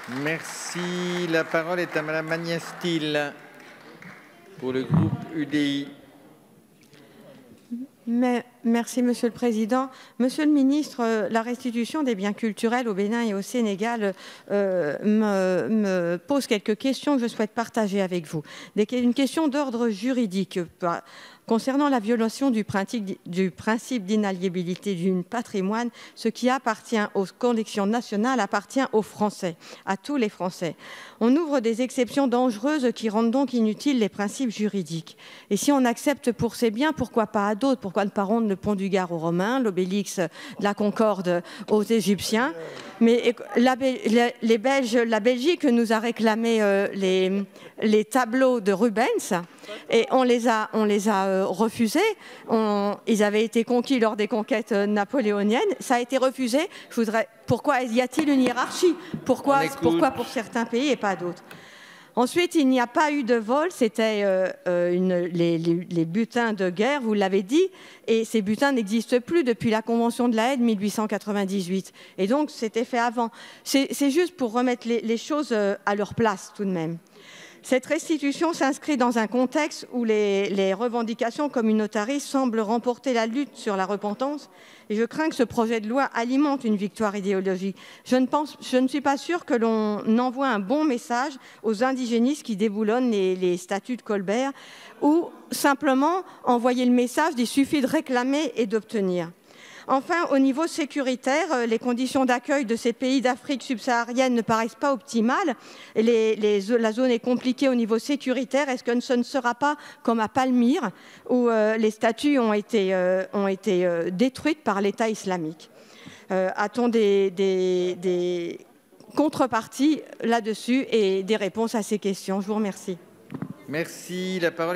Merci. La parole est à Madame Agnès Thiel pour le groupe UDI. Merci, Monsieur le Président. Monsieur le Ministre, la restitution des biens culturels au Bénin et au Sénégal me pose quelques questions que je souhaite partager avec vous. Une question d'ordre juridique concernant la violation du principe d'inaliénabilité du patrimoine. Ce qui appartient aux collections nationales appartient aux Français, à tous les Français. On ouvre des exceptions dangereuses qui rendent donc inutiles les principes juridiques. Et si on accepte pour ces biens, pourquoi pas à d'autres? Pourquoi ne pas rendre le pont du Gard aux Romains, l'obélix de la Concorde aux Égyptiens? Mais la Belgique nous a réclamé les tableaux de Rubens et on les a refusés. Ils avaient été conquis lors des conquêtes napoléoniennes. Ça a été refusé. Pourquoi y a-t-il une hiérarchie? Pourquoi pour certains pays et pas d'autres? Ensuite, il n'y a pas eu de vol, c'était les butins de guerre, vous l'avez dit, et ces butins n'existent plus depuis la Convention de la Haye de 1898. Et donc, c'était fait avant. C'est juste pour remettre les choses à leur place, tout de même. Cette restitution s'inscrit dans un contexte où les revendications communautaristes semblent remporter la lutte sur la repentance. Et je crains que ce projet de loi alimente une victoire idéologique. Je ne suis pas sûre que l'on envoie un bon message aux indigénistes qui déboulonnent les statuts de Colbert, ou simplement envoyer le message qu'il suffit de réclamer et d'obtenir. Enfin, au niveau sécuritaire, les conditions d'accueil de ces pays d'Afrique subsaharienne ne paraissent pas optimales. La zone est compliquée au niveau sécuritaire. Est-ce que ce ne sera pas comme à Palmyre, où les statues ont été détruites par l'État islamique? A-t-on des contreparties là-dessus et des réponses à ces questions? Je vous remercie. Merci. La parole est